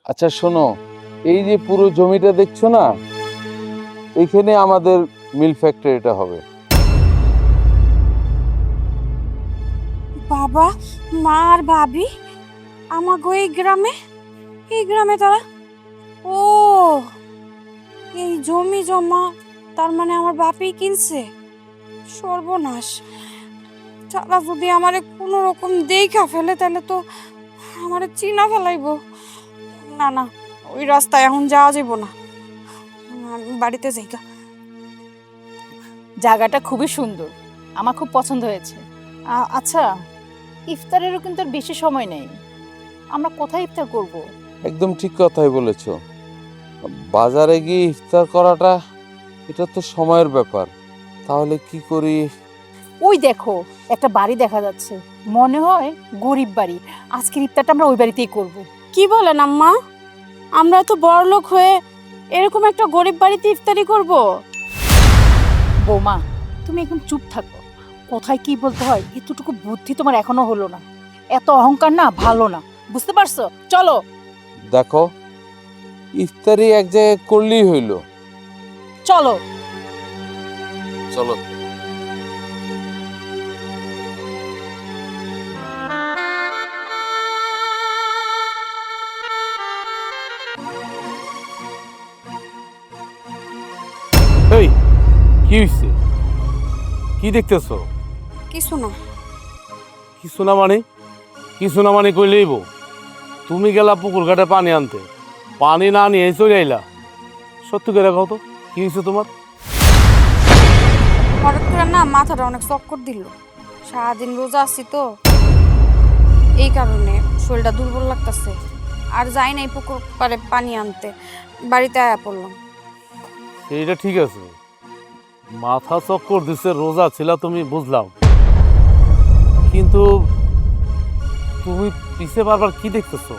আচ্ছা শোনো, এই যে পুরো জমিটা দেখছো না, এখানে আমাদের মিল ফ্যাক্টরিটা হবে। বাবা, মা আর ভাবি আমাগো এই গ্রামে তারা, ও এই জমি জমা তার মানে আমার বাপই কিনছে। সর্বনাশ, তারা যদি আমারে কোনো রকম দেখা ফেলে তাহলে তো আমারে চিনা ফেলাইবো। না না, ওই রাস্তায় এখন যাওয়া যাব না, আমি বাড়িতে যাই গা। জায়গাটা খুবই সুন্দর, আমার খুব পছন্দ হয়েছে। আচ্ছা, ইফতারেরও কিন্তু আর বেশি সময় নেই, আমরা কোথায় ইফতার করব? একদম ঠিক কথাই বলেছো। বাজারে গিয়ে ইফতার করাটা এটা তো সময়ের ব্যাপার। তাহলে কি করি? ওই দেখো, একটা বাড়ি দেখা যাচ্ছে, মনে হয় গরিব বাড়ি। আজকের ইফতারটা আমরা ওই বাড়িতেই করব। কি বলেন আম্মা, আমরা তো বড়লোক হয়ে এরকম একটা গরিব বাড়িতে ইফতারি করব? বৌমা, তুমি একদম চুপ থাকো। কোথায় কি বলতে হয় এতটুকু বুদ্ধি তোমার এখনো হলো না। এত অহংকার না ভালো না, বুঝতে পারছো? চলো। দেখো, ইফতারি এক জায়গায় করলেই হইল। চলো। চলো। এই কি হইছে? কি দেখতেছো? কিছু না। কিছু না মানে? কিছু না মানে কইলেইব? তুমি গেলা পুকুর ঘাটে পানি আনতে, পানি না নিয়ে চলে আইলা। সত্যি করে কও তো, কি হয়েছে তোমার? হঠাৎ করে না মাথাটা অনেক চক্কর দিল। সারাদিন রোজা আছি তো, এই কারণে শরীরটা দুর্বল লাগতেছে। আর যাই নাই পুকুর পাড়ে পানি আনতে, বাড়িতে আয়া পড়লাম। এইটা ঠিক আছে, মাথা চক্কর দিছে, রোজা ছিলা তুমি, বুঝলাম। কিন্তু তুমি পিছে বারবার কি দেখতেছো?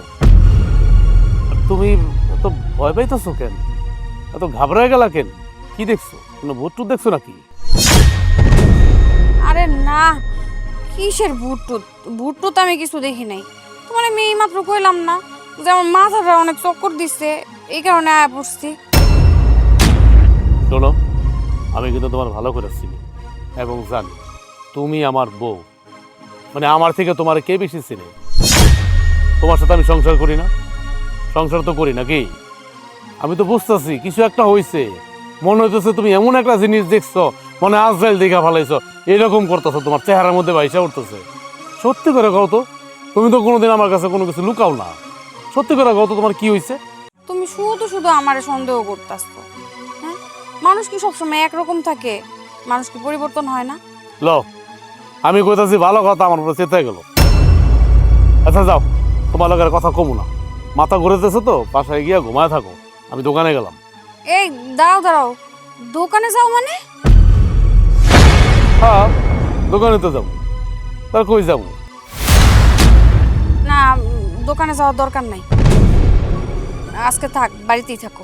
আর তুমি এত ভয় পাইতেছো কেন? এত ঘাবড়ায় গেলা কেন? কি দেখছো? কোনো ভূত টুত দেখছো নাকি? আরে না, কিসের ভুট্টুত আমি কিছু দেখি নাই। তোমার আমি এই মাত্র কইলাম না যে আমার মাথাটা অনেক চক্কর দিচ্ছে, এই কারণে আয়া পড়ছি। শোনো, আমি কিন্তু তোমার ভালো করে চিনি এবং জানি তুমি আমার বউ, মানে আমার থেকে তোমার কে বেশি চিনে? তোমার সাথে আমি সংসার করি না? সংসার তো করি নাকি? আমি তো বুঝতেছি কিছু একটা হয়েছে। মনে হইতেছে তুমি এমন একটা জিনিস দেখছো, মনে আজরাইল দেখা ফেলাইছো, এরকম করতেছো, তোমার চেহারার মধ্যে ভাইসা উঠতেছে। সত্যি করে কও তো, তুমি তো কোনোদিন আমার কাছে কোনো কিছু লুকাও না। সত্যি করে কও তো, তোমার কি হয়েছে? তুমি শুধু শুধু আমারে সন্দেহ করতেছো। হ্যাঁ, মানুষ কি সবসময় একরকম থাকে? মানুষ কি পরিবর্তন হয় না? ল, আমি কইতাছি ভালো কথা, আমার উপরে চেতে গেল। আচ্ছা যাও, তোমার লোকের কথা কমু না, মাথা ঘুরেতেছে তো, বাসায় গিয়া ঘুমায় থাকো, আমি দোকানে গেলাম। এই দাঁড়াও দাঁড়াও, দোকানে যাও মানে? হ্যাঁ, দোকানে তো যাবো, তার কই যাবো? না, দোকানে যাওয়ার দরকার নাই, আজকে থাক, বাড়িতেই থাকো।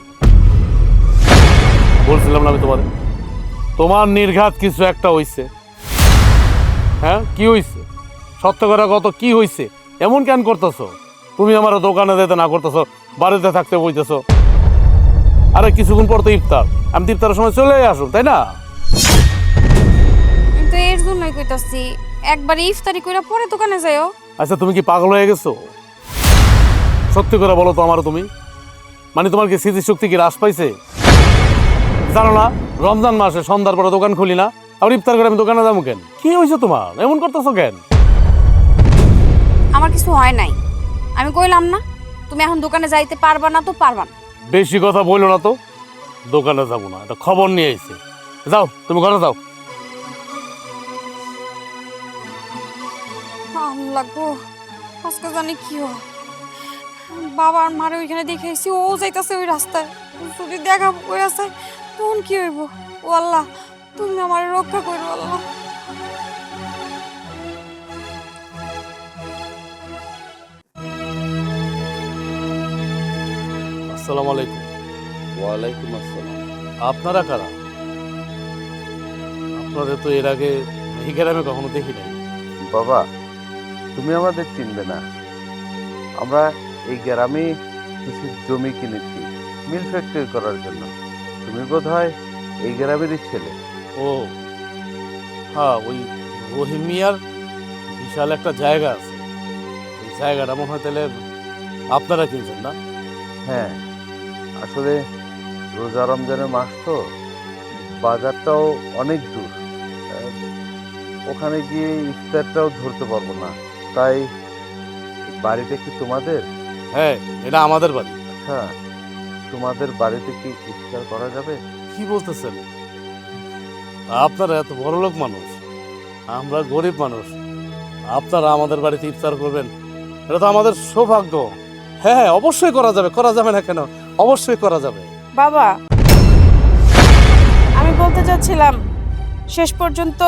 বলছিলাম না আমি তোমারে, তোমার নির্ঘাত কিছু একটা হইছে। হ্যাঁ, কি হইছে? সত্য করে কত, কি হইছে? এমন কেন করতেছো? তুমি আমার দোকানে যেতে না করতেছো, বাড়িতে থাকতে বইতেছো। আরে কিছুক্ষণ পর তো ইফতার, আমি তো ইফতারের সময় চলে আসুন, তাই না? কিন্তু এর জন্যই কইতাছি একবার ইফতারি কইরা পরে দোকানে যাও। আচ্ছা, তুমি কি পাগল হয়ে গেছো? সত্যি করে বলো তো আমার, তুমি মানে তোমার কি স্মৃতিশক্তি কি হ্রাস পাইছে? জানো না, রমজান মাসে সন্ধ্যার পরে দোকান খুলি না, আবার ইফতার করে আমি দোকানে যাবো কেন? কি হয়েছে তোমার, এমন করতেছো কেন? আমার কিছু হয় নাই, আমি কইলাম না তুমি এখন দোকানে যাইতে পারবা না তো পারবা না। বেশি কথা বললো না তো, দোকানে যাবো না, এটা খবর নিয়ে আইছে। যাও, তুমি ঘরে যাও। লাগবো, আজকে জানি কি হয়। বাবা আর মারে ওইখানে দেখাইছি, ও যাইতাছে ওই রাস্তায়, যদি দেখা কই আছে তখন কি হইব? ও আল্লাহ, তুমি আমার রক্ষা করো আল্লাহ। আসসালামু আলাইকুম। ওয়ালাইকুম আসসালাম। আপনারা কারা? আপনাদের তো এর আগে এই গ্রামে কখনো দেখি নাই। বাবা, তুমি আমাদের চিনবে না, আমরা এই গ্রামে কিছু জমি কিনেছি মিল ফ্যাক্টরি করার জন্য। তুমি বোধহয় এই গ্রামেরই ছেলে। ও হ্যাঁ, ওই রহিম মিয়ার বিশাল একটা জায়গা আছে, ওই জায়গাটা মনে হয় তাহলে আপনারা কিনছেন না? হ্যাঁ, আসলে রোজা রমজানের মাস তো, বাজারটাও অনেক দূর, ওখানে গিয়ে ইফতারটাও ধরতে পারবো না, তাই বাড়িটা কি তোমাদের? হ্যাঁ, এটা আমাদের বাড়ি। আচ্ছা, তোমাদের বাড়িতে কি ইফতার করা যাবে? কি বলতেছেন? আপনারা এত বড় লোক মানুষ, আমরা গরিব মানুষ, আপনারা আমাদের বাড়িতে ইফতার করবেন, এটা তো আমাদের সৌভাগ্য। হ্যাঁ হ্যাঁ, অবশ্যই করা যাবে, করা যাবে না কেন? অবশ্যই করা যাবে। বাবা, আমি বলতে চাচ্ছিলাম শেষ পর্যন্ত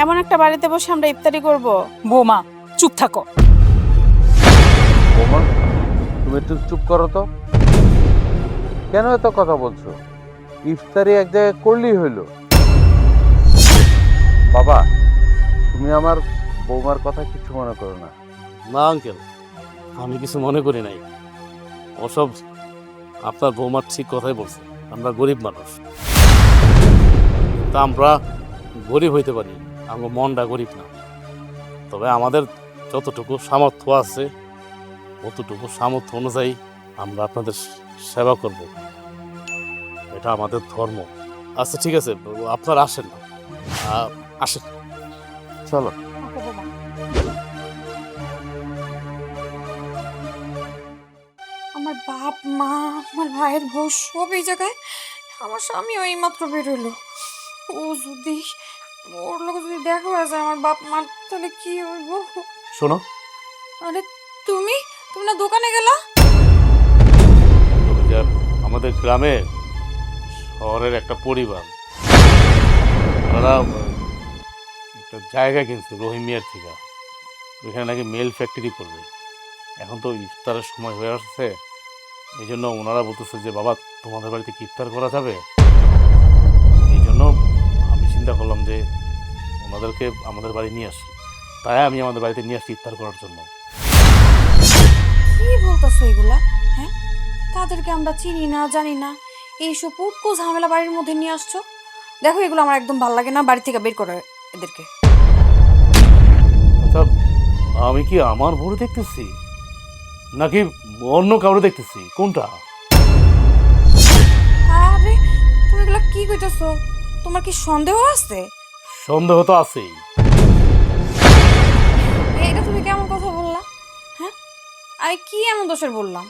এমন একটা বাড়িতে বসে আমরা ইফতারি করব। বৌমা চুপ থাকো। বোমা, তুমি একটু চুপ করো তো। কেন এত কথা বলছো? ইফতারি এক জায়গায় করলেই হইলো। বাবা, তুমি আমার বৌমার কথা কিছু মনে করো না। না আঙ্কেল, আমি কিছু মনে করি নাই। ওসব আপনার বৌমার ঠিক কথাই বলছে, আমরা গরিব মানুষ, তা আমরা গরিব হইতে পারি, আমার মনটা গরিব না। তবে আমাদের যতটুকু সামর্থ্য আছে অতটুকু সামর্থ্য অনুযায়ী আমরা আপনাদের সেবা করব, এটা আমাদের ধর্ম। আচ্ছা ঠিক আছে, আপনারা আসেন না, আসেন। চলো। ওকে বৌমা। আমার বাপ মা আমার ভাইয়ের বউ সব এই জায়গায়, আমার স্বামী ওই মাত্র বেরোলো। ও যদি ওর লোক যদি দেখা হয়ে যায় আমার বাপ মা, তাহলে কি হইব? শোনো, আরে তুমি তুমি না দোকানে গেলা? ওই যে আমাদের গ্রামে শহরের একটা পরিবার, ওরা একটা জায়গা কিনছে রহিম মিয়ার থেকে, ওইখানে নাকি মেল ফ্যাক্টরি করবে। এখন তো ইফতারের সময় হয়ে আসছে, এই জন্য ওনারা বলতেছে যে বাবা তোমাদের বাড়িতে কি ইফতার করা যাবে। এই জন্য আমি চিন্তা করলাম যে ওনাদেরকে আমাদের বাড়ি নিয়ে আসি, তাই আমি আমাদের বাড়িতে নিয়ে আসছি ইফতার করার জন্য। কি বলতেছো এগুলা? হ্যাঁ, তাদেরকে আমরা চিনি না জানি না, এইসব উটকো ঝামেলা বাড়ির মধ্যে নিয়ে আসছো। দেখো, এগুলো আমার একদম ভালো লাগে না, বাড়ি থেকে বের করো এদেরকে। আচ্ছা, আমি কি আমার বড় দেখতেছি নাকি অন্য কাউরে দেখতেছি, কোনটা? আরে তুমি এগুলা কি কইতেছো? তোমার কি সন্দেহ আছে? সন্দেহ তো আছেই। এটা তুমি কেমন কথা বললা? হ্যাঁ, আমি কি এমন দোষের বললাম?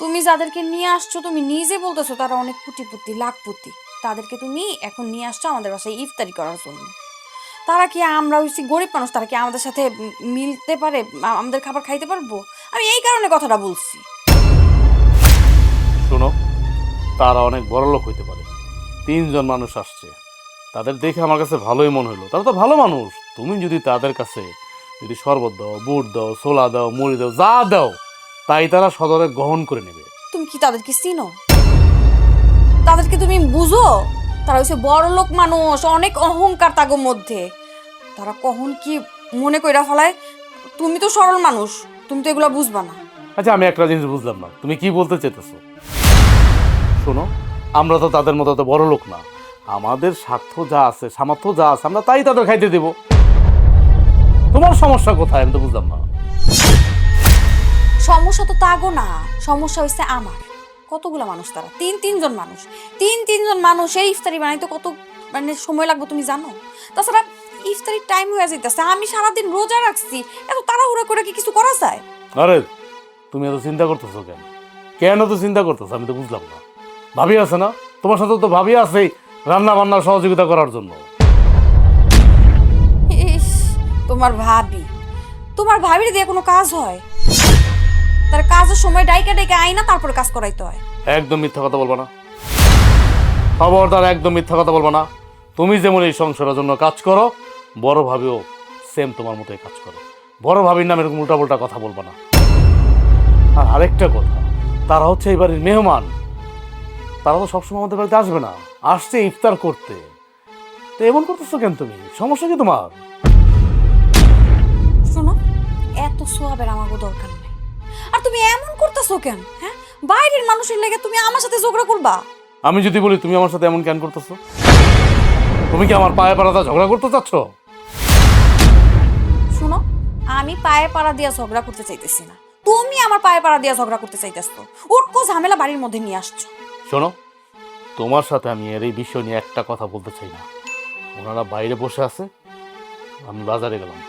তুমি যাদেরকে নিয়ে আসছো তুমি নিজে বলতেছো তারা অনেক পুঁটি লাখপতি, তাদেরকে তুমি এখন নিয়ে আসছো আমাদের বাসায় ইফতারি করার জন্য। তারা কি, আমরা হচ্ছি গরিব মানুষ, তারা কি আমাদের সাথে মিলতে পারে, আমাদের খাবার খাইতে পারবো? আমি এই কারণে কথাটা বলছি। শোনো, তারা অনেক বড় লোক হইতে পারে, 3 জন মানুষ আসছে, তাদের দেখে আমার কাছে ভালোই মনে হলো, তারা তো ভালো মানুষ। তুমি যদি তাদের কাছে যদি শরবত দাও, বুট দাও, ছোলা দাও, মুড়ি দাও, যা দাও, তাই তারা সদরে গ্রহণ করে নেবে। তুমি কি তাদেরকে চিনো? তাদেরকে তুমি বুঝো? তারা হচ্ছে বড় লোক মানুষ, অনেক অহংকার তাগো মধ্যে, তারা কখন কি মনে কইরা ফেলায়। তুমি তো সরল মানুষ, তুমি তো এগুলো বুঝবা না। আচ্ছা, আমি একটা জিনিস বুঝলাম না, তুমি কি বলতে চাইতেছো? শোনো, আমরা তো তাদের মতো তো বড় লোক না, আমাদের স্বার্থ যা আছে, সামর্থ্য যা আছে, আমরা তাই তাদের খাইতে দেব। তোমার সমস্যা কোথায় আমি তো বুঝলাম না। সমস্যা তো তাগো না, সমস্যা হচ্ছে আমার। কতগুলা মানুষ, তারা তিনজন মানুষ, তিনজন মানুষ এই ইফতারি বানাইতে কত মানে সময় লাগবে তুমি জানো? তাছাড়া ইফতারির টাইম হয়ে যাইতেছে, আমি সারাদিন রোজা রাখছি, এত তাড়াহুড়া করে কি কিছু করা যায়? আরে তুমি এত চিন্তা করতেছো কেন? কেন তো চিন্তা করতেছো আমি তো বুঝলাম না। ভাবি আছে না তোমার সাথে? তো ভাবি আছেই রান্না বান্নার সহযোগিতা করার জন্য। ইস, তোমার ভাবির দিয়ে কোনো কাজ হয়? তার কাজের সময় ডাইকা আইনা তারপরে কাজ করাইতে হয়। একদম মিথ্যা কথা বলবো না, খবরদার, একদম মিথ্যা কথা বলবো না। তুমি যেমন এই সংসারের জন্য কাজ করো, বড় ভাবিও সেম তোমার মতোই কাজ করো। বড় ভাবির নামে এরকম উল্টাপাল্টা কথা বলবো না। আর আরেকটা কথা, তারা হচ্ছে এই বাড়ির মেহমান, তারা তো সবসময় আমাদের বাড়িতে আসবে না, আসছে ইফতার করতে। তো এমন করতেছো কেন তুমি? সমস্যা কি তোমার? শোনো, এত সোয়াবের আমাকে দরকার নেই। আর তুমি এমন করতেছো কেন? হ্যাঁ, বাইরের মানুষের লেগে তুমি আমার সাথে ঝগড়া করবা? আমি যদি বলি তুমি আমার সাথে এমন কেন করতেছো? তুমি কি আমার পায়ে পাড়াটা ঝগড়া করতে চাচ্ছ? শোনো, আমি পায়ে পাড়া দিয়া ঝগড়া করতে চাইতেছি না, তুমি আমার পায়ে পাড়া দিয়া ঝগড়া করতে চাইতেছো। ওটকো ঝামেলা বাড়ির মধ্যে নিয়ে আসছো। শোনো, তোমার সাথে আমি এর এই বিষয় নিয়ে একটা কথা বলতে চাই না। ওনারা বাইরে বসে আছে, আমি বাজারে গেলাম।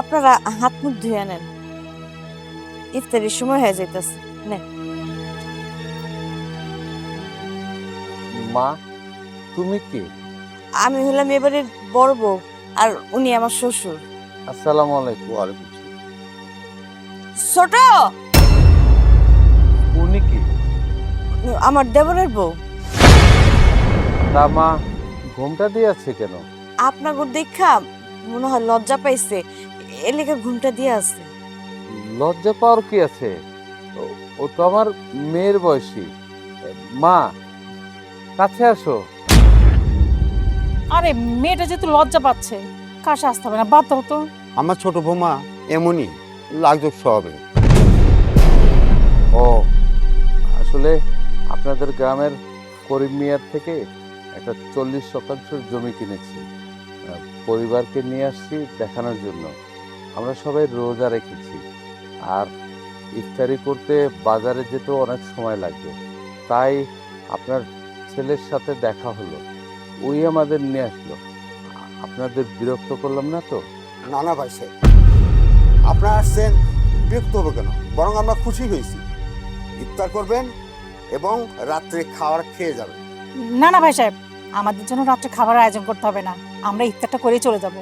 আপনারা হাত মুখ ধুয়ে নেন, ইফতারির সময় হয়ে যাইতেছে। মা, তুমি কি? আমি হলাম এবারের বড় বউ, আর উনি আমার শ্বশুর। আসসালামু আলাইকুম। ছোট, উনি কি? আমার দেবরের বউ। তা মা, ঘুমটা দিয়েছে কেন? আপনার দেখা মনে হয় লজ্জা পাইছে, এর লেগে ঘুমটা দিয়ে আছে। লজ্জা পাওয়ার কি আছে? ও তো আমার মেয়ের বয়সী। মা, কাছে আসো। আরে মেয়েটা যেহেতু লজ্জা পাচ্ছে, কাছে আসতে হবে না, বাদ দাও তো। আমার ছোট বৌমা এমনই লাজুক স্বভাবের। ও, আসলে আপনাদের গ্রামের করিম মিয়ার থেকে একটা 40% জমি কিনেছি। পরিবারকে নিয়ে আসছি দেখানোর জন্য। আমরা সবাই রোজা রেখেছি, আর ইফতারি করতে বাজারে যেতেও অনেক সময় লাগবে। তাই আপনার ছেলের সাথে দেখা হলো, ওই আমাদের নিয়ে আসলো। আপনাদের বিরক্ত করলাম না তো? না না ভাই সাহেব, আপনারা আসছেন, বিরক্ত হবে কেন? বরং আমরা খুশি হয়েছি। ইফতার করবেন এবং রাত্রে খাবার খেয়ে যাবেন। না না ভাই সাহেব, আমাদের জন্য রাত্রে খাবার আয়োজন করতে হবে না, আমরা ইফতারটা করেই চলে যাব।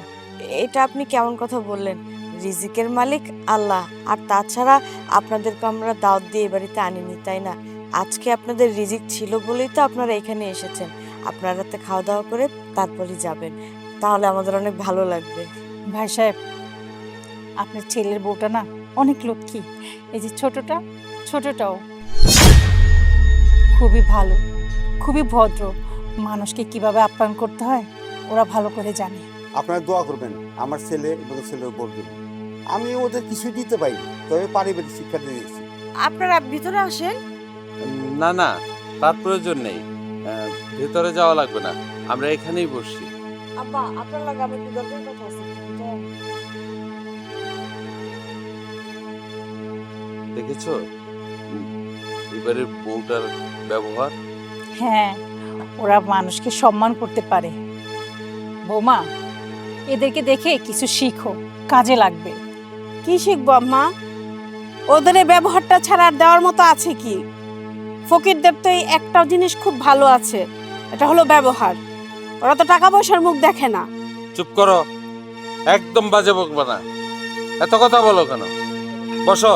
এটা আপনি কেমন কথা বললেন? রিজিকের মালিক আল্লাহ, আর তাছাড়া আপনাদেরকে আমরা দাওয়াত দিয়ে এ বাড়িতে আনিনি, তাই না? আজকে আপনাদের রিজিক ছিল বলেই তো আপনারা এখানে এসেছেন। আপনারা রাতে খাওয়া দাওয়া করে তারপরই যাবেন, তাহলে আমাদের অনেক ভালো লাগবে। ভাই সাহেব, আপনার ছেলের বউটা না অনেক লক্ষ্মী। এই যে ছোটটাও খুবই ভালো, খুবই ভদ্র। মানুষকে কিভাবে আপ্যায়ন করতে হয় ওরা ভালো করে জানে। আপনারা দোয়া করবেন আমার ছেলে এবং ছেলের বোর জন্য। আমি ওদের কিছু দিতে পারি, তবে পারিবারিক শিক্ষা দিয়েছি। আপনারা ভিতরে আসেন। না না, তার প্রয়োজন নেই। ভেতরে যাওয়া লাগবে না, আমরা এখানেই বসছি। আব্বা, আপনার লাগে আমি একটু দরকারি কথা আছে। দেখেছো এবারে বউটার ব্যবহার? হ্যাঁ, ওরা মানুষকে সম্মান করতে পারে। বৌমা, এদেরকে দেখে কিছু শিখো, কাজে লাগবে। কি শিখবো আম্মা? ওদের এই ব্যবহারটা ছাড়া আর দেওয়ার মতো আছে কি? ফকিরদের তো এই একটা জিনিস খুব ভালো আছে, এটা হলো ব্যবহার। ওরা তো টাকা পয়সার মুখ দেখে না। চুপ করো, একদম বাজে বকবা না। এত কথা বলো কেন? বসো।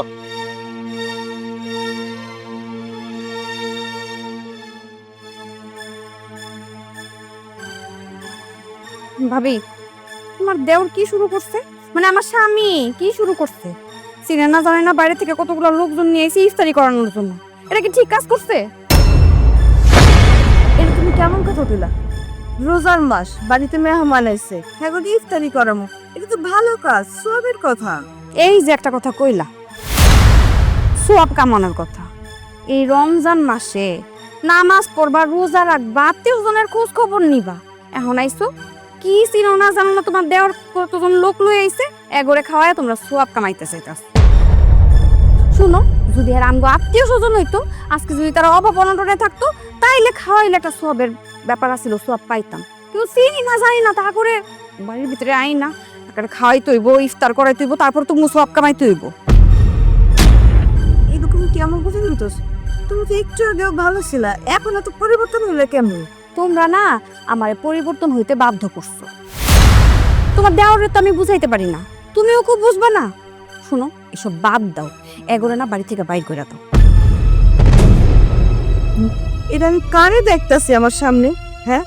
ভাবি, তোমার দেওর কি শুরু করছে? মানে আমার স্বামী কি শুরু করছে? চিনে না জানে না বাইরে থেকে কতগুলো লোকজন নিয়ে এসে ইফতারি করানোর জন্য। এটা কি ঠিক কাজ করছে? এটা তুমি কেমন কথা দিলা? রোজার মাস, বাড়িতে মেহমান এসে হ্যাঁ ইফতারি করামো, এটা তো ভালো কাজ, সবের কথা। এই যে একটা কথা কইলা, সোয়াব কামানোর কথা। এই রমজান মাসে নামাজ পড়বা, রোজা রাখবা, আত্মীয়জনের খোঁজ খবর নিবা। এখন আইসো কি চিনো না জানো না, তোমার দেওয়ার কতজন লোক লই আইছে, এগরে খাওয়ায় তোমরা সোয়াব কামাইতে চাইতাছ। শুনো, যদি আর আমগো আত্মীয় স্বজন হইতো, আজকে যদি তারা অভাব অনটনে থাকতো, তাইলে খাওয়াইলে একটা সোয়াবের ব্যাপার আছিল, সোয়াব পাইতাম। কিন্তু চিনি না জানি না, তা করে বাড়ির ভিতরে আই না, একটা খাওয়াইতে হইব, ইফতার করাইতে হইব, তারপর তুমি সোয়াব কামাইতে হইব। এরকম কেমন বুঝে নিতস? তুমি তো একটু আগেও ভালো ছিলা, এখন এত পরিবর্তন হলে কেমন? তোমরা না আমার পরিবর্তন হইতে বাধ্য করছো। তোমার দেওয়ারে তো আমি বুঝাইতে পারি না, তুমিও খুব বুঝবা না। শুনো, এসব বাদ দাও, এগোরে না বাড়ি থেকে বাইর করে দাও। এটা আমি কারে দেখতাছি আমার সামনে? হ্যাঁ,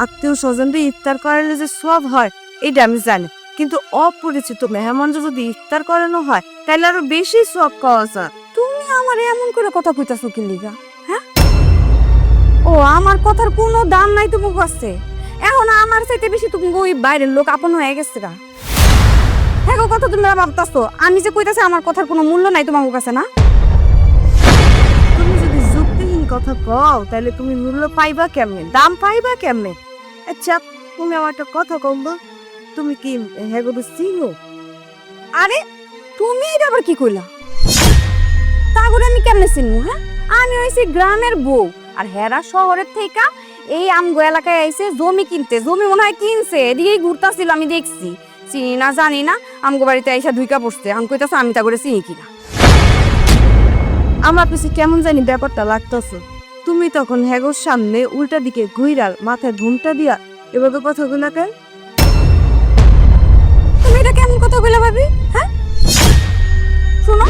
আত্মীয় স্বজনদের ইফতার করালে যে সব হয় এটা আমি জানি, কিন্তু অপরিচিত মেহমান যদি ইফতার করানো হয় তাহলে আরো বেশি সব পাওয়া যায়। তুমি আমার এমন করে কথা কইতাছো কি লিগা? হ্যাঁ, ও আমার কথার কোনো দাম নাই তোমার কাছে? এখন আমার চাইতে বেশি তুমি ওই বাইরের লোক আপন হয়ে গেছে গা। হ্যাঁ গো, কথা তুমি ভাবতাছো আমি যে কইতাছি আমার কথার কোনো মূল্য নাই তোমার কাছে না? তুমি যদি যুক্তিহীন কথা কও তাহলে তুমি মূল্য পাইবা কেমনে, দাম পাইবা কেমনে? আচ্ছা তুমি আমার একটা কথা কও, তুমি কি হ্যাঁ গো চিনো? আরে তুমি এটা আবার কি কইলা? তা করে আমি কেমনে চিনবো? হ্যাঁ, আমি হইছি গ্রামের বউ, আর হেরা শহরের থেকে এই আমগো এলাকায় আইছে জমি কিনতে। জমি মনে হয় কিনছে, এদিকেই ঘুরতাছিল, আমি দেখছি। চিনি না জানি না, আমগো বাড়িতে আইসা ঢুইকা পড়ছে। আমি কইতাছ আমি তা করে চিনি কিনা। আমার কাছে কেমন জানি ব্যাপারটা লাগতাছে। তুমি তখন হেগোর সামনে উল্টা দিকে ঘুইরাল মাথায় ঘুমটা দিয়া এভাবে কথা গুলা কেন? তুমি এটা কেমন কথা কইলা ভাবি? হ্যাঁ শোনো,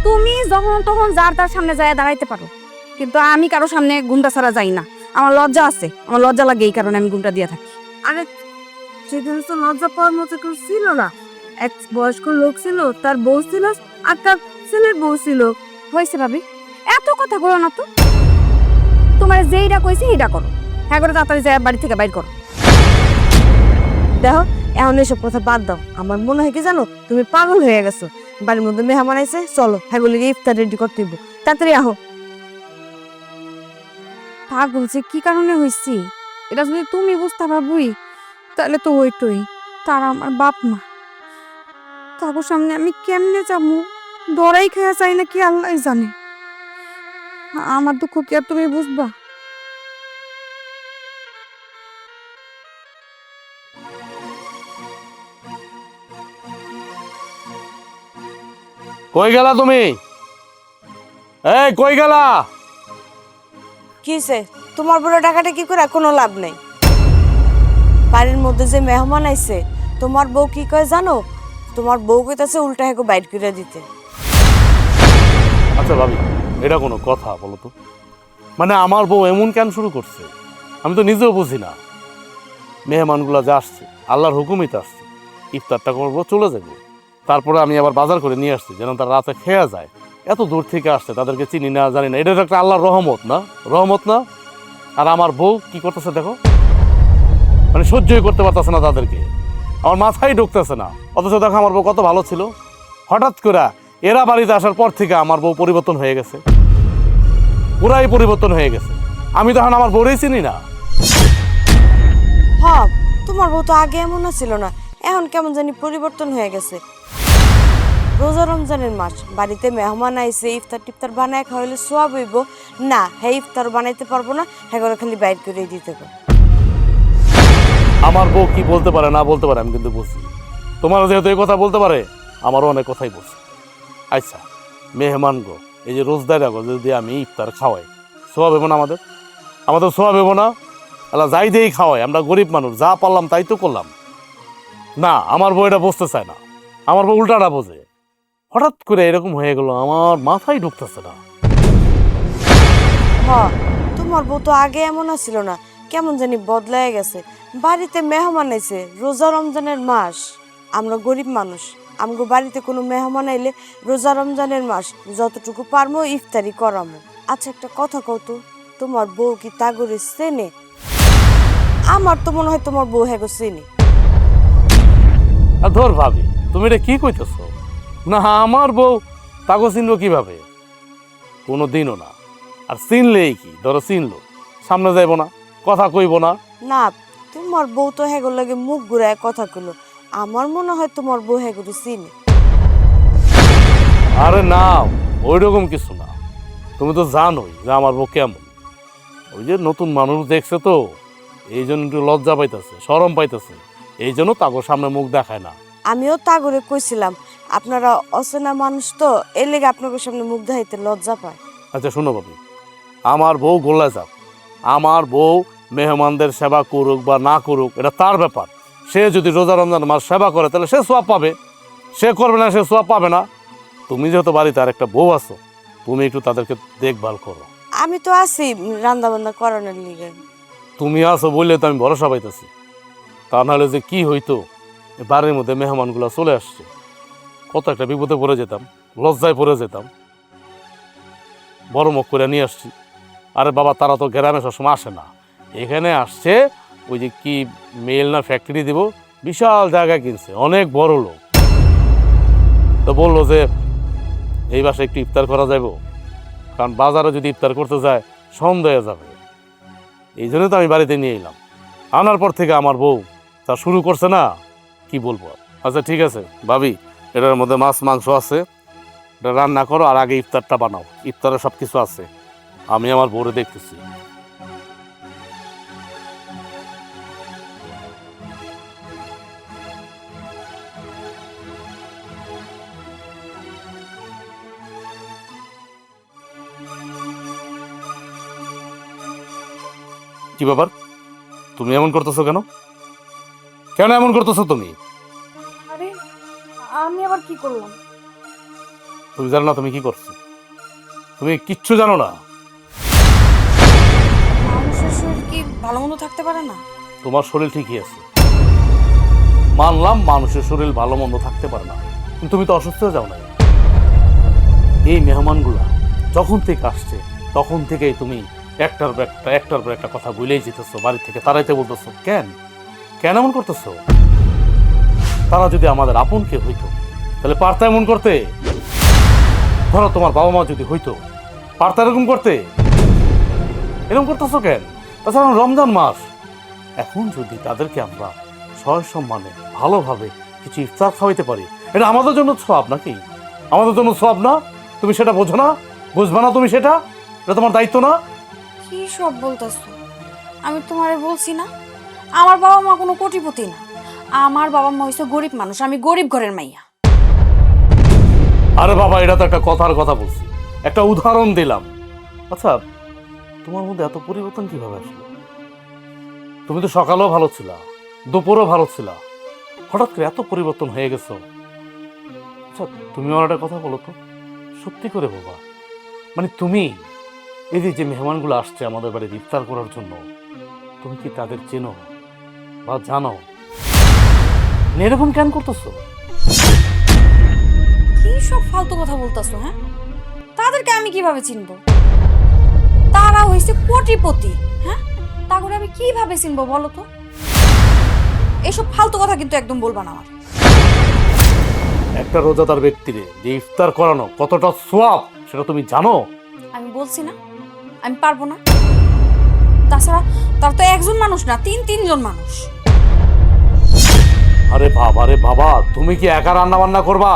তুমি যখন তখন যার তার সামনে যায় দাঁড়াইতে পারো, কিন্তু আমি কারো সামনে গুন্ডা ছাড়া যাই না। আমার লজ্জা আছে, আমার লজ্জা লাগে, এই কারণে আমি গুন্ডা দিয়া থাকি। আরে সেদিন তো লজ্জা পাওয়ার মতো কেউ ছিল না। এক বয়স্ক লোক ছিল, তার বউ ছিল, আর তার ছেলের বউ ছিল। হয়েছে ভাবি, এত কথা বলো না তো। তোমার যেইটা কইছি এইটা করো। হ্যাঁ করে তাড়াতাড়ি যায় বাড়ি থেকে বাইর করো। দেখো এখন এসব কথা বাদ দাও। আমার মনে হয় কি জানো, তুমি পাগল হয়ে গেছো। বাড়ির মধ্যে মেহমান আইছে, চলো হ্যাগুলি ইফতার রেডি করতে হইব, তাড়াতাড়ি আহো। পাগল যে কি কারণে হইছি এটা যদি তুমি বুঝতে পারবই, তাহলে তো ওইটই তারা আমার বাপ মা। তারপর সামনে আমি কেমনে যাবো, ডরাই খেয়া চাই না কি আল্লাহ জানে। আমার দুঃখ কি আর তুমি বুঝবা? কই গেলা তুমি? এই কই গেলা? কিসে তোমার বড় টাকাটা কি করে কোনো লাভ নেই। বাড়ির মধ্যে যে মেহমান আইছে, তোমার বউ কি কয় জানো? তোমার বউ কইতাছে উল্টা হেগো বাইট করে দিতে। আচ্ছা ভাবি, এটা কোনো কথা বলো তো? মানে আমার বউ এমন কেন শুরু করছে? আমি তো নিজেও বুঝি না। মেহমানগুলা যে আসছে আল্লাহর হুকুমই তো আসছে, ইফতারটা করবো চলে যাবো। তারপরে আমি আবার বাজার করে নিয়ে আসছি যেন তার রাতে খেয়া যায়। এত দূর থেকে আসছে, তাদেরকে চিনি না জানি না, এটা তো একটা আল্লাহর রহমত না? রহমত না? আর আমার বউ কি করতেছে দেখো, মানে সহ্যই করতে পারতেছে না তাদেরকে, আমার মাথায় ঢুকতেছে না। অথচ দেখো আমার বউ কত ভালো ছিল, হঠাৎ করে এরা বাড়িতে আসার পর থেকে আমার বউ পরিবর্তন হয়ে গেছে, পুরাই পরিবর্তন হয়ে গেছে। আমি তখন আমার বউরেই চিনি না। হ্যাঁ, তোমার বউ তো আগে এমন ছিল না, এখন কেমন জানি পরিবর্তন হয়ে গেছে। রোজা রমজানের মাস, বাড়িতে মেহমান আইছে, ইফতার টিফতার বানায় খাওয়াইলে সোয়াব হইব না। হ্যাঁ ইফতার বানাইতে পারবো না, হ্যাঁ করে খালি বাইর করে দিতে হবে। আমার বউ কি বলতে পারে না বলতে পারে আমি কিন্তু বুঝি। তোমার যেহেতু এই কথা বলতে পারে, আমারও অনেক কথাই বলছে। আচ্ছা মেহমান গো, এই যে রোজদারা গো যদি আমি ইফতার খাওয়াই, সোয়াব হইব না? আমাদের আমাদের সোয়াব হইব না? আল্লাহ যাই দিয়েই খাওয়াই, আমরা গরিব মানুষ, যা পারলাম তাই তো করলাম না। আমার বউ এটা বুঝতে চায় না, আমার বউ উল্টাটা বোঝে। হঠাৎ করে এরকম হয়ে গেল, আমার মাথায় ঢুকতেছে না। হ্যাঁ, তোমার বউ তো আগে এমন ছিল না, কেমন জানি বদলায় গেছে। বাড়িতে মেহমান আইছে, রোজা রমজানের মাস, আমরা গরিব মানুষ, আমগো বাড়িতে কোনো মেহমান আইলে রোজা রমজানের মাস যতটুকু পারমো ইফতারি করামো। আচ্ছা একটা কথা কও তো, তোমার বউ কি তাগরে চেনে? আমার তো মনে হয় তোমার বউ হ্যাগো চেনে। আর ধর ভাবি, তুমি এটা কি কইতেছো? না আমার বউ তাগো চিনবো কিভাবে? কোনো দিনও না। আর চিনলেই কি, ধরো চিনলো, সামনে যাইব না, কথা কইব না। না, তোমার বউ তো হ্যাগোর লাগে মুখ ঘুরায় কথা কইলো। আমার মনে হয় তোমার বউ হ্যাগোরে চিনে। আরে না, ওই রকম কিছু না। তুমি তো জানোই যে আমার বউ কেমন। ওই যে নতুন মানুষ দেখছে তো, এই জন্য একটু লজ্জা পাইতেছে, শরম পাইতেছে, এই জন্য তাগোর সামনে মুখ দেখায় না। আমিও তাগরে কইছিলাম আপনারা অচেনা মানুষ তো, এর লেগে আপনাদের সামনে মুখ দেখাইতে লজ্জা পায়। আচ্ছা শোনো বাবু, আমার বউ গোল্লা যাক, আমার বউ মেহমানদের সেবা করুক বা না করুক এটা তার ব্যাপার। সে যদি রোজা রমজান মাস সেবা করে তাহলে সে সোয়াব পাবে, সে করবে না সে সোয়াব পাবে না। তুমি যেহেতু বাড়িতে আর একটা বউ আছো, তুমি একটু তাদেরকে দেখভাল করো। আমি তো আছি রান্না বান্না করানোর লিগে। তুমি আছো বললে তো আমি ভরসা পাইতেছি, তা নাহলে যে কি হইতো। এই বাড়ির মধ্যে মেহমানগুলো চলে আসছে, কত একটা বিপদে পড়ে যেতাম, লজ্জায় পড়ে যেতাম। বড় মুখ করে নিয়ে আসছি। আরে বাবা, তারা তো গ্রামে সবসময় আসে না, এখানে আসছে ওই যে কি মেল না ফ্যাক্টরি দিব, বিশাল জায়গা কিনছে, অনেক বড় লোক। তো বললো যে এই বাসায় একটু ইফতার করা যাবে, কারণ বাজারে যদি ইফতার করতে যায় সন্দেহ হয়ে যাবে। এই জন্য তো আমি বাড়িতে নিয়ে এলাম। আনার পর থেকে আমার বউ তা শুরু করছে না, কি বলবো। আচ্ছা ঠিক আছে ভাবি, এটার মধ্যে মাছ মাংস আছে, এটা রান্না করো আর আগে ইফতারটা বানাও। ইফতারে সব কিছু আছে, আমি আমার বউরে দেখতেছি। কি ব্যাপার, তুমি এমন করতেছো কেন? কেন এমন করতেছো তুমি? আরে আমি আবার কি করলাম? তুমি জানো না তুমি কি করছো? তুমি কিচ্ছু জানো না। মানুষের শরীর কি ভালো মন্দ থাকতে পারে না? তোমার শরীর ঠিকই আছে, মানলাম মানুষের শরীর ভালো মন্দ থাকতে পারে না, কিন্তু তুমি তো অসুস্থ হয়ে যাও না। এই মেহমানগুলা যখন থেকে আসছে তখন থেকেই তুমি একটার পর একটা কথা বলেই যেতেছো, বাড়ি থেকে তারাইতে বলতেছো। কেন কেন এমন করতেছো? তারা যদি আমাদের আপন কে হইতো তাহলে পারতা এমন করতে? ধরো তোমার বাবা মা যদি হইতো, পারতা এরকম করতে? এরকম করতেছো কেন? তাছাড়া রমজান মাস, এখন যদি তাদেরকে আমরা সয় সম্মানে ভালোভাবে কিছু ইফতার খাওয়াইতে পারি, এটা আমাদের জন্য সওয়াব নাকি? আমাদের জন্য সওয়াব না? তুমি সেটা বোঝো না? বুঝবা না তুমি সেটা? এটা তোমার দায়িত্ব না? কি সব বলতাছো? আমি তোমারে বলছি না, আমার বাবা মা কোনো কোটিপতি না। আমার বাবা মা হইছে গরিব মানুষ, আমি গরিব ঘরের মাইয়া। আরে বাবা, এটা তো একটা কথার কথা বলছি, একটা উদাহরণ দিলাম। আচ্ছা, তোমার মধ্যে এত পরিবর্তন কিভাবে আসলো? তুমি তো সকালেও ভালো ছিলা, দুপুরও ভালো ছিলা, হঠাৎ করে এত পরিবর্তন হয়ে গেছো। আচ্ছা, তুমি আমার একটা কথা বলো তো, সত্যি করে বাবা, মানে তুমি এই যে মেহমানগুলো আসছে আমাদের বাড়িতে ইফতার করার জন্য, তুমি কি তাদের চেনো বা জানো? এরকম কেন করতেছো? কি সব ফালতু কথা বলতাছো? হ্যাঁ, তাদেরকে আমি কিভাবে চিনবো? তারা হইছে কোটিপতি। হ্যাঁ, তারপরে আমি কিভাবে চিনবো বলো তো? এসব ফালতু কথা কিন্তু একদম বলবা না আমার। একটা রোজাদার ব্যক্তিরে যে ইফতার করানো কতটা সওয়াব সেটা তুমি জানো? আমি বলছি না আমি পারবো না। তাছাড়া তার তো একজন মানুষ না, তিনজন মানুষ। আরে বাবা, তুমি কি একা রান্না বান্না করবা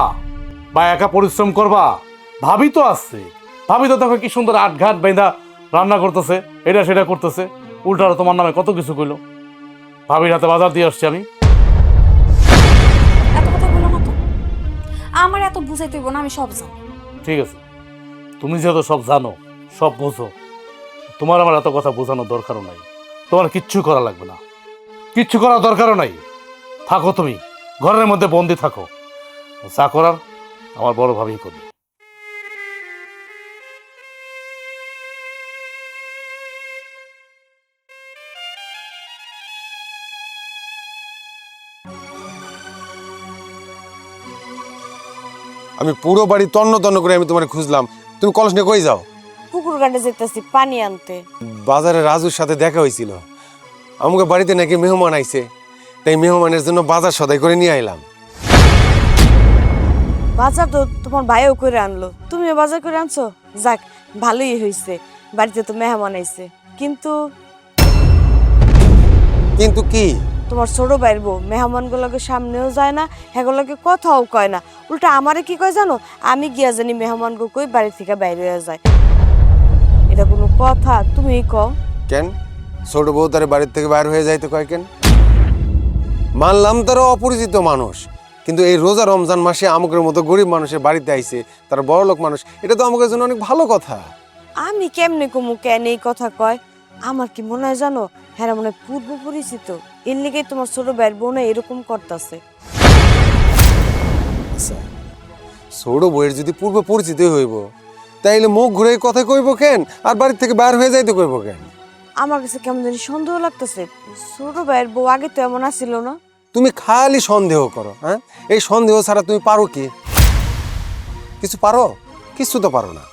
বা একা পরিশ্রম করবা? ভাবি তো আসছে, ভাবি তো দেখো কি সুন্দর আটঘাট বেঁধা রান্না করতেছে, এটা সেটা করতেছে, উল্টারও তোমার নামে কত কিছু কইলো। ভাবির হাতে বাজার দিয়ে আসছি আমি। এত কথা বলো না তো, আমার এত বুঝাইতে হইব না, আমি সব জানি। ঠিক আছে, তুমি যেহেতু সব জানো, সব বোঝো, তোমার আমার এত কথা বোঝানোর দরকারও নাই। তোমার কিচ্ছু করা লাগবে না, কিচ্ছু করার দরকারও নাই। থাকো তুমি ঘরের মধ্যে বন্দি থাকো, যা করার আমার বড় ভাবি করবে। আমি পুরো বাড়ি তন্ন তন্ন করে আমি তোমার খুঁজলাম, তুমি কলস নিয়ে কই যাও? পুকুর ঘাটে যেতেছি পানি আনতে। বাজারে রাজুর সাথে দেখা হয়েছিল, আমাকে বাড়িতে নাকি মেহমান আইছে, তাই মেহমানের জন্য বাজার সদাই করে নিয়ে আইলাম। বাজার তো তোমার ভাইও করে আনলো, তুমিও বাজার করে আনছো, যাক ভালোই হয়েছে, বাড়িতে তো মেহমান আইছে। কিন্তু কিন্তু কি? তোমার ছোট ভাইয়ের বউ মেহমানগুলোকে সামনেও যায় না, হেগুলোকে কথাও কয় না, উল্টা আমারে কি কয় জানো? আমি গিয়া জানি মেহমানকে কই বাড়ি থেকে বাইরে হয়ে যায়। এটা কোনো কথা? তুমি কও। কেন ছোট বউ তার বাড়ির থেকে বাইর হয়ে যাইতে কয় কেন? মানলাম তারা অপরিচিত মানুষ, কিন্তু এই রোজা রমজান মাসে আমাদের মতো গরিব মানুষের বাড়িতে আইছে, তারা বড় লোক মানুষ, এটা তো আমাদের জন্য অনেক ভালো কথা। আমি কেমনে কমু কেন এই কথা কয়? আমার কি মনে হয় জানো, হ্যাঁ মনে হয় পূর্ব পরিচিত, এর লিগেই তোমার ছোট ভাইয়ের বোন এরকম করতেছে। আচ্ছা, ছোট বউয়ের যদি পূর্ব পরিচিত হইব, তাইলে মুখ ঘুরে কথা কইব কেন, আর বাড়ির থেকে বাইর হয়ে যাইতে কইব কেন? আমার কাছে কেমন জানি সন্দেহ লাগতেছে, ছোট ভাইয়ের বউ আগে তো এমন আসিল না। তুমি খালি সন্দেহ করো, হ্যাঁ? এই সন্দেহ ছাড়া তুমি পারো কি? কিছু পারো? কিছু তো পারো না।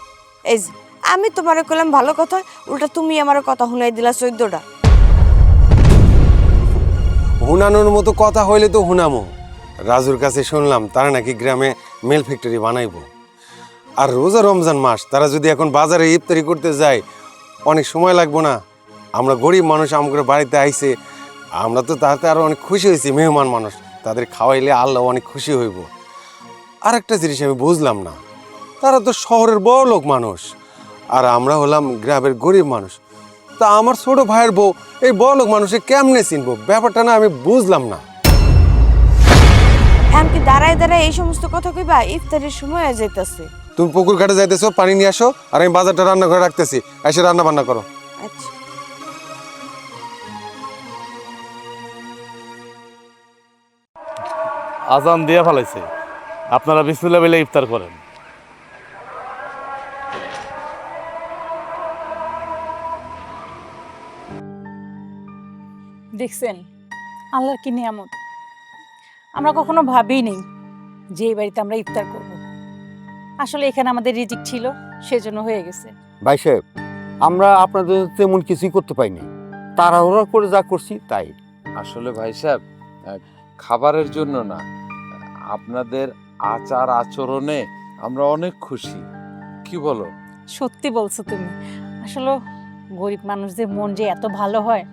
এই যে আমি তোমারে কইলাম ভালো কথা, উল্টা তুমি আমার কথা শুনাই দিলা 14টা। হুনানোর মতো কথা হইলে তো হুনামো। রাজুর কাছে শুনলাম তারা নাকি গ্রামে মিল ফ্যাক্টরি বানাইবো। আর রোজা রমজান মাস, তারা যদি এখন বাজারে ইফতারি করতে যায় অনেক সময় লাগবো না? আমরা গরিব মানুষ, আমাদের বাড়িতে আইছে, আমরা তো তাতে আরো অনেক খুশি হয়েছি। মেহমান মানুষ, তাদের খাওয়াইলে আল্লাহ অনেক খুশি হইব। আর একটা জিনিস আমি বুঝলাম না, তারা তো শহরের বড় লোক মানুষ, আর আমরা হলাম গ্রামের গরিব মানুষ। তা আমার ছোট ভাইয়ের বউ এই বড় লোক মানুষে কেমনে চিনবো? ব্যাপারটা না আমি বুঝলাম না। এমনকি দাঁড়ায় দাঁড়ায় এই সমস্ত কথা কইবা? ইফতারের সময় হয়ে যাইতাছে। তুমি পুকুর ঘাটে যাইতেছো, পানি নিয়ে আসো, আর আমি বাজারটা রান্না করে রাখতেছি, এসে রান্না বান্না করো। আচ্ছা। আজান দিয়া ফেলাইছে, আপনারা বিসমিল্লাহ বলে ইফতার করেন। দেখছেন আল্লাহর কি নিয়ামত। আমরা কখনো ভাবিনি যে এই বাড়িতে আমরা ইফতার করব। আসলে এখানে আমাদের রিজিক ছিল, সেজন্য হয়ে গেছে। ভাই সাহেব, আমরা আপনাদের তেমন কিছুই করতে পাইনি, তাড়াহুড়া করে যা করছি তাই। আসলে ভাই সাহেব, খাবারের জন্য না, আপনাদের আচার আচরণে আমরা অনেক খুশি। কি বলো? সত্যি বলছো তুমি। আসলে গরিব মানুষদের মন যে এত ভালো হয়,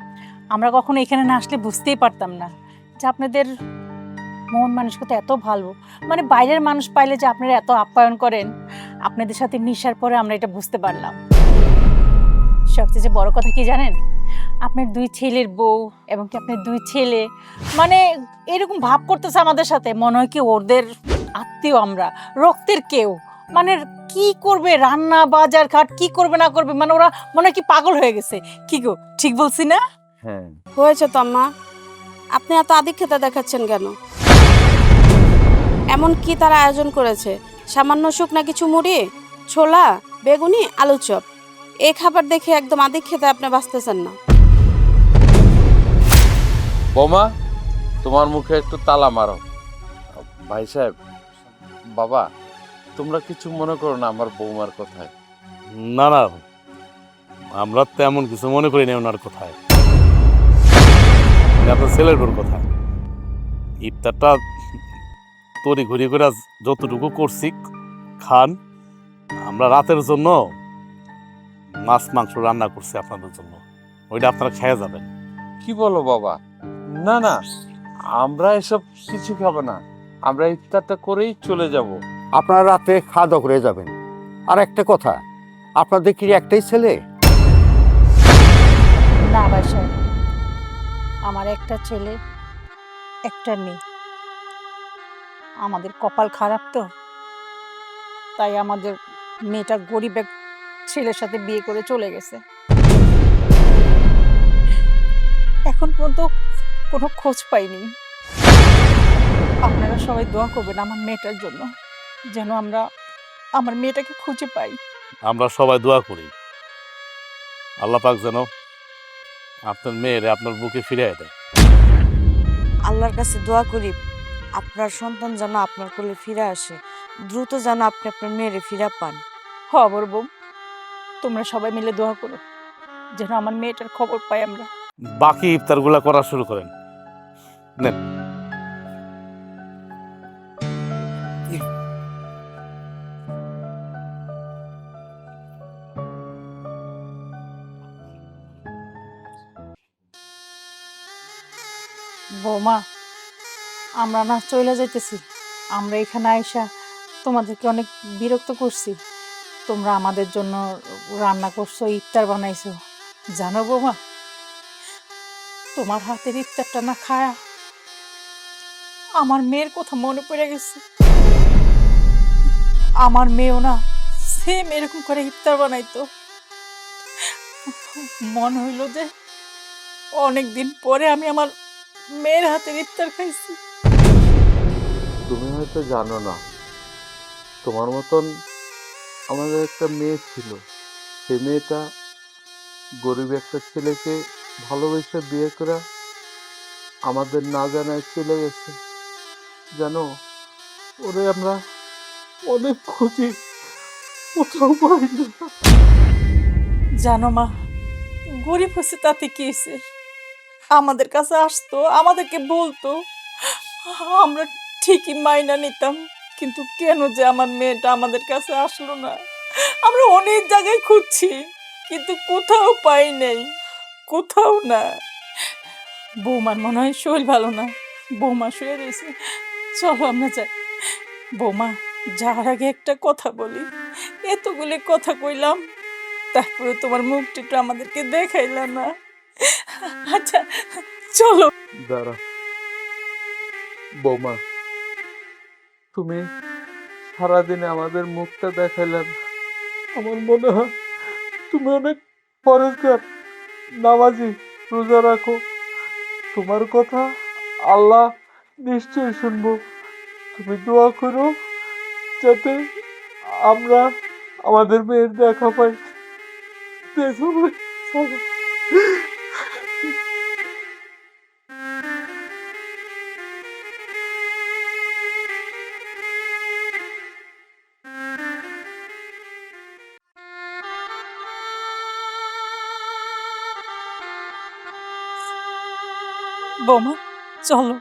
আমরা কখনো এখানে না আসলে বুঝতেই পারতাম না যে আপনাদের মন মানসিকতা এত ভালো। মানে বাইরের মানুষ পাইলে যে আপনারা এত আপ্যায়ন করেন, আপনাদের সাথে মিশার পরে আমরা এটা বুঝতে পারলাম। সবচেয়ে বড় কথা কি জানেন, আপনার 2 ছেলের বউ এবং কি আপনার 2 ছেলে মানে এরকম ভাব করতেছে আমাদের সাথে, মনে হয় কি ওদের আত্মীয় আমরা, রক্তের কেউ। মানে কি করবে, রান্না বাজার ঘাট কি করবে না করবে, মানে ওরা মনে হয় কি পাগল হয়ে গেছে। কি গো, ঠিক বলছি না? হ্যাঁ, হয়েছে তো আম্মা, আপনি এত আদিক্ষেতা দেখাচ্ছেন কেন? এমন কি তারা আয়োজন করেছে? সামান্য শুকনা কিছু মুড়ি, ছোলা, বেগুনি, আলু চপ, এই খাবার দেখে একদম আদিক্ষেতা আপনি বাঁচতেছেন না। বোমা, তোমার মুখে একটু তালা মারো। ভাই সাহেব, বাবা, তোমরা কিছু মনে করো না আমার বৌমার কথায়। না না, আমরা তেমন কিছু মনে করি না ওনার কথায়, আপনার ছেলের বউর কথা। ইফতারটা তড়ি ঘুরি করে যতটুকু করছি খান। আমরা রাতের জন্য মাছ মাংস রান্না করছি আপনাদের জন্য, ওইটা আপনারা খেয়ে যাবেন। কি বলো বাবা? না না, আমরা এসব কিছু খাবো না, আমরা ইফতারটা করেই চলে যাব। আপনারা রাতে খাওয়া দাওয়া করে যাবেন। আর একটা কথা, আপনাদের কি একটাই ছেলে? না ভাই সাহেব, আমার একটা ছেলে একটা মেয়ে। আমাদের কপাল খারাপ তো, তাই আমাদের মেয়েটা গরিব এক ছেলের সাথে বিয়ে করে চলে গেছে। এখন পর্যন্ত কোনো খোঁজ পাইনি। আপনারা সবাই দোয়া করবেন আমার মেয়েটার জন্য, যেন আমরা আমার মেয়েটাকে খুঁজে পাই। আমরা সবাই দোয়া করি আল্লাহ পাক যেন আপনার মেয়েরে আপনার বুকে ফিরিয়ে দেয়। আল্লাহর কাছে দোয়া করি আপনার সন্তান যেন আপনার কোলে ফিরে আসে, দ্রুত যেন আপনি আপনার মেয়েরে ফিরে পান। খবর বউ, তোমরা সবাই মিলে দোয়া করো যেন আমার মেয়েটার খবর পাই আমরা। বাকি ইফতারগুলা করা শুরু করেন। নেন। বৌমা, আমরা না চলে যাইতেছি। আমরা এখানে আইসা তোমাদেরকে অনেক বিরক্ত করছি। তোমরা আমাদের জন্য রান্না করছো, ইফতার বানাইছো। জানো বৌমা, তোমার হাতের ইফতারটা না খায়া আমার মেয়ের কথা মনে পড়ে গেছে। আমার মেয়েও না সেম এরকম করে ইফতার বানাইতো। মনে হইলো যে অনেকদিন পরে আমি আমার মেয়ের হাতের ইফতার খাইছি। তুমি হয়তো জানো না, তোমার মতন আমাদের একটা মেয়ে ছিল। সেই মেয়েটা গরিব একটা ছেলেকে ভালোবেসে বিয়ে করে আমাদের না জানায় চলে গেছে। জানো, ওরে আমরা অনেক খুঁজি, কোথাও পাই না। জানো মা, গরিব হচ্ছে তাতে কি হয়েছে? আমাদের কাছে আসতো, আমাদেরকে বলতো, আমরা ঠিকই মাইনা নিতাম। কিন্তু কেন যে আমার মেয়েটা আমাদের কাছে আসলো না? আমরা অনেক জায়গায় খুঁজছি, কিন্তু কোথাও পাই নাই, কোথাও না। বৌমার মনে হয় শরীর ভালো না, বৌমা শুয়ে রয়েছে। চলো আমরা যাই। বৌমা, যাওয়ার আগে একটা কথা বলি। এতগুলি কথা কইলাম, তারপরে তোমার মুখটা একটু আমাদেরকে দেখাইলা না। আচ্ছা চলো। দাঁড়া বৌমা, তুমি সারাদিনে আমাদের মুখটা দেখাইলে না। আমার মনে হয় তুমি অনেক পরেজগার, নামাজি, রোজা রাখো। তোমার কথা আল্লাহ নিশ্চয়ই শুনবো। তুমি দোয়া করো যাতে আমরা আমাদের মেয়ের দেখা পাই। দেখো ভাই, চলো। বৌমা চলো।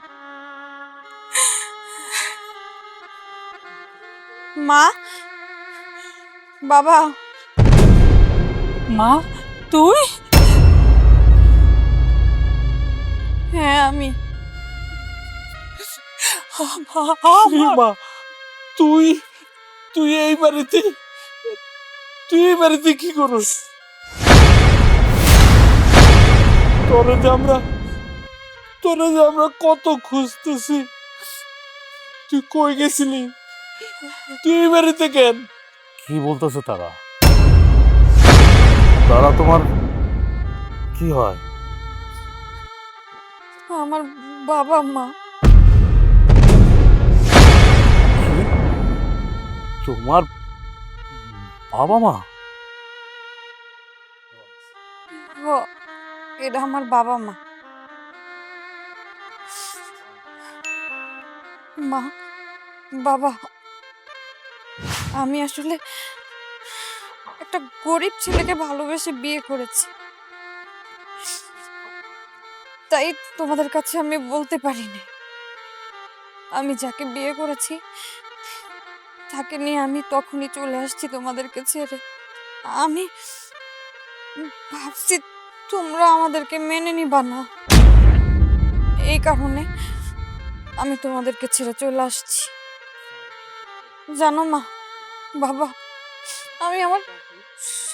মা, বাবা, মা তুই? হ্যাঁ আমি। মা, তুই তুই এই বাড়িতে, তুই এই বাড়িতে কি করস? তোরে যে আমরা কত খুঁজতেছি, তুই কই গেছিলি? তুই এই বাড়িতে কেন? কি বলতেছে তারা? তারা তোমার কি হয়? আমার বাবা মা। তোমার বাবা মা? ও, এটা আমার বাবা মা। মা, বাবা, আমি আসলে একটা গরিব ছেলেকে ভালোবেসে বিয়ে করেছি, তাই তোমাদের কাছে আমি বলতে পারিনি। আমি যাকে বিয়ে করেছি তাকে নিয়ে আমি তখনই চলে আসছি তোমাদেরকে ছেড়ে। আমি ভাবছি তোমরা আমাদেরকে মেনে নিবা না, এই কারণে আমি তোমাদেরকে ছেড়ে চলে আসছি। জানো মা, বাবা, আমি আমার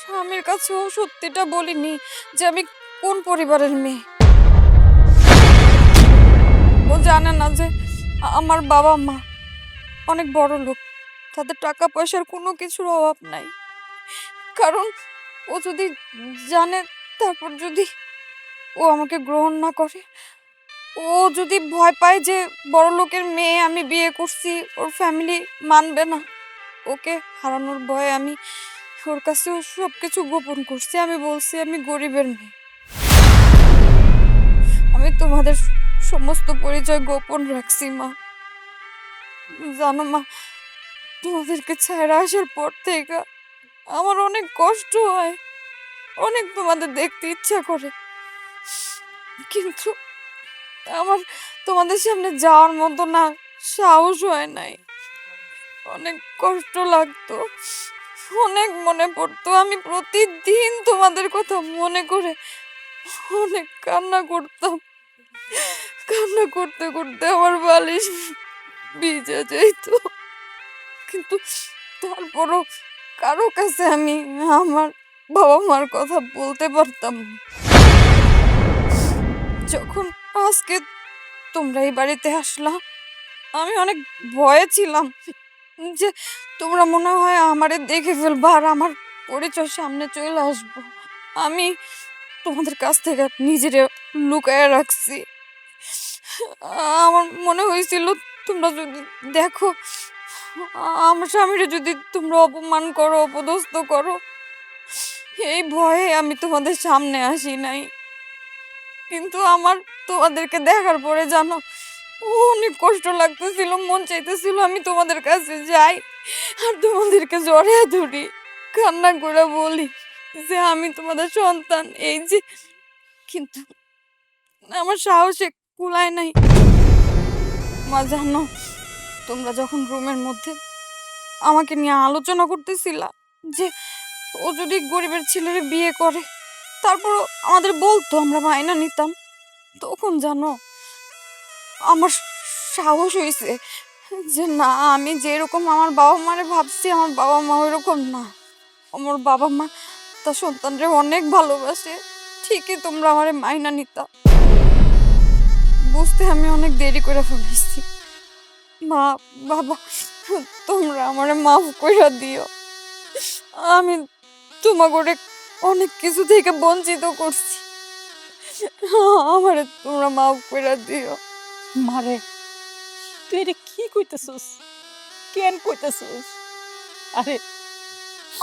স্বামীর কাছেও সত্যিটা বলিনি যে আমি কোন পরিবারের মেয়ে। ও জানে না যে আমার বাবা মা অনেক বড় লোক, তাদের টাকা পয়সার কোনো কিছুর অভাব নাই। কারণ ও যদি জানে, তারপর যদি ও আমাকে গ্রহণ না করে, ও যদি ভয় পায় যে বড় লোকের মেয়ে আমি বিয়ে করছি, ওর ফ্যামিলি মানবে না, ওকে হারানোর ভয়ে আমি ওর কাছেও সব কিছু গোপন করছি। আমি বলছি আমি গরিবের মেয়ে। আমি তোমাদের সমস্ত পরিচয় গোপন রাখছি মা। জানো মা, তোমাদেরকে ছেড়ে আসার পর থেকে আমার অনেক কষ্ট হয়, অনেক তোমাদের দেখতে ইচ্ছা করে, কিন্তু আমার তোমাদের সামনে যাওয়ার মতো না সাহস হয় নাই। অনেক কষ্ট লাগতো, অনেক মনে পড়তো। আমি প্রতিদিন তোমাদের কথা মনে করে অনেক কান্না করতাম। কান্না করতে করতে আমার বালিশ ভিজে যেত, কিন্তু তারপরও কারো কাছে আমি আমার বাবা মার কথা বলতে পারতাম না। যখন আজকে তোমরা এই বাড়িতে আসলা, আমি অনেক ভয়ে ছিলাম যে তোমরা মনে হয় আমারে দেখে ফেলবা আর আমার পরিচয় সামনে চলে আসবো। আমি তোমাদের কাছ থেকে নিজেরে লুকায় রাখছি। আমার মনে হয়েছিল তোমরা যদি দেখো, আমার স্বামীরে যদি তোমরা অপমান করো, অপদস্থ করো, এই ভয়ে আমি তোমাদের সামনে আসি নাই। কিন্তু আমার তোমাদেরকে দেখার পরে জানো অনেক কষ্ট লাগতেছিল, মন চাইতেছিল আমি তোমাদের কাছে যাই আর তোমাদেরকে জড়িয়ে ধরি, কান্না করে বলি যে আমি তোমাদের সন্তান, এই যে, কিন্তু আমার সাহসে কুলায় নাই। মা জানো, তোমরা যখন রুমের মধ্যে আমাকে নিয়ে আলোচনা করতেছিলা যে ও যদি গরিবের ছেলের বিয়ে করে তারপরও আমাদের বলতো, আমরা মাইনা নিতাম, তখন জানো আমার সাহস হয়েছে যে না, আমি যেরকম আমার বাবা মারে ভাবছি আমার বাবা মা ওইরকম না। আমার বাবা মা তার সন্তানরে অনেক ভালোবাসে, ঠিকই তোমরা আমারে মাইনা নিতা। বুঝতে আমি অনেক দেরি করে ফেলেছি। মা বাবা, তোমরা আমারে মাফ কইরা দিও। আমি তোমাকে অনেক কিছু থেকে বঞ্চিত করছি, আমারে তোমরা মাফ কইরা দিও। মারে, তুই এটা কি কইতেছস? কেন কইতেছস? আরে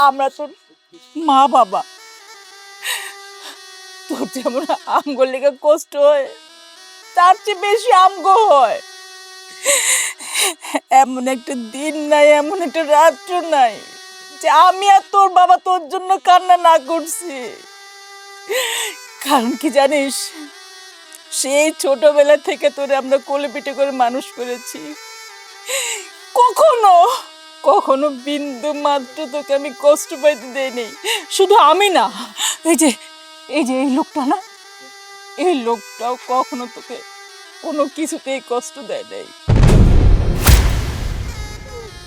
আমরা তোর মা বাবা, তোর যেমন আমগোর লেগে কষ্ট হয় তার চেয়ে বেশি আমগো হয়। এমন একটা দিন নাই, এমন একটা রাত্র নাই যে আমি আর তোর বাবা তোর জন্য কান্না না করছি। কারণ কি জানিস, সেই ছোটবেলা থেকে তোরে আমরা কোলে পিঠে করে মানুষ করেছি। কখনো কখনো বিন্দু মাত্র তোকে আমি কষ্ট পাইতে দেইনি। শুধু আমি না, এই লোকটা না, এই লোকটাও কখনো তোকে কোনো কিছুতেই কষ্ট দেয় নাই।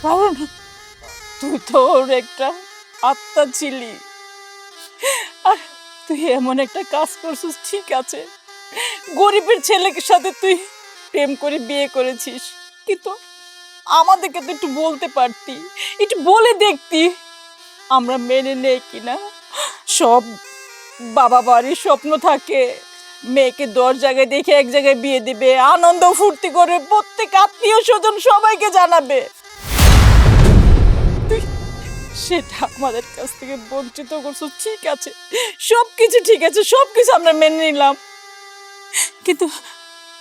কারণ তুই তো ওর একটা আত্মা ছিলি। আর তুই এমন একটা কাজ করছিস, ঠিক আছে গরিবের ছেলের সাথে তুই প্রেম করে বিয়ে করেছিস, কিন্তু আমাদেরকে তো একটু বলতে পারতি, একটু বলে দেখতি আমরা মেনে নেই কিনা। সব বাবা বাড়ির স্বপ্ন থাকে মেয়েকে 10 জায়গায় দেখে এক জায়গায় বিয়ে দিবে, আনন্দ ফুর্তি করে প্রত্যেক আত্মীয় স্বজন সবাইকে জানাবে। তুই সেটা আমাদের কাছ থেকে বঞ্চিত করছো, ঠিক আছে সবকিছু ঠিক আছে, সবকিছু আমরা মেনে নিলাম, কিন্তু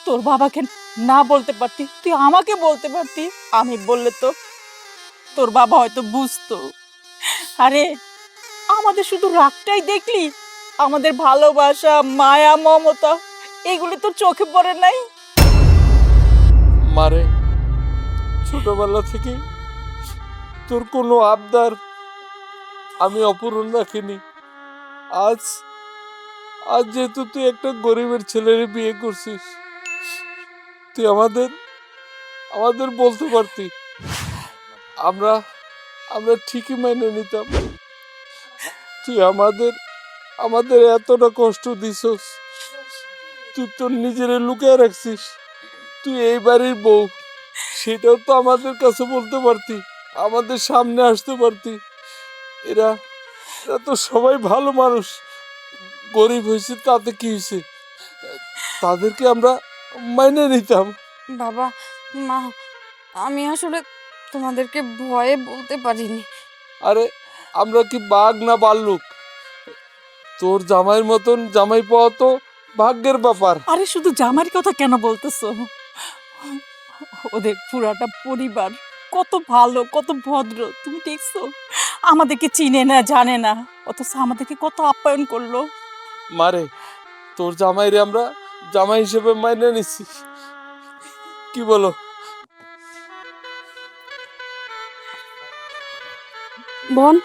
তোর বাবাকে না বলতে পারতি, তুই আমাকে বলতে পারতি। আমি বললে তো তোর বাবা হয়তো বুঝতো। আরে আমাদের শুধু রাগটাই দেখলি, আমাদের ভালোবাসা মায়া মমতা এগুলি তোর চোখে পড়ে নাই? মারে, ছোটবেলা থেকে তোর কোনো আবদার আমি অপূরণ রাখিনি। আজ আজ যেহেতু তুই একটা গরিবের ছেলের বিয়ে করছিস, তুই আমাদের বলতে পারতি, আমরা আমরা ঠিকই মেনে নিতাম। তুই আমাদের এতটা কষ্ট দিছস, তুই তোর নিজের লুকিয়ে রাখছিস। তুই এই বাড়ির বউ, সেটাও তো আমাদের কাছে বলতে পারতি, আমাদের সামনে আসতে পারতি। এরা তো সবাই ভালো মানুষ, গরিব হয়েছে তাতে কি হয়েছে, তাদেরকে আমরা মাইনে নিতাম। বাবা মা, আমি আসলে তোমাদেরকে ভয়ে বলতে পারিনি। আরে আমরা কি বাঘ না ভাল্লুক? তোর জামাইয়ের মতন জামাই পাওয়া তো ভাগ্যের ব্যাপার। আরে শুধু জামার কথা কেন বলতেছো? ওদের পুরাটা পরিবার কত ভালো, কত ভদ্র, তুমি দেখছো? আমাদেরকে চিনে না, জানে না, অথচ আমাদেরকে কত আপ্যায়ন করলো। মারে, তোর জামাইরে আমরা জামাই হিসেবে মাইনে নিচ্ছি, কি বলো? বোন,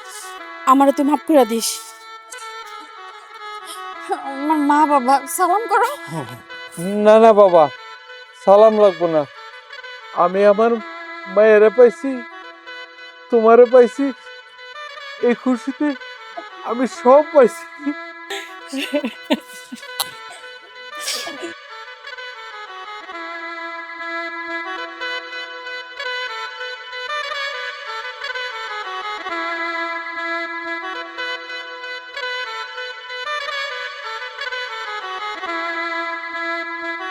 আমারে তুই মাফ করে দিস। আমার মা বাবা সালাম করো। না না বাবা, সালাম লাগবো না। আমি আমার মায়েরা পাইছি, তোমারে পাইছি, এই খুশিতে আমি সব পাইছি।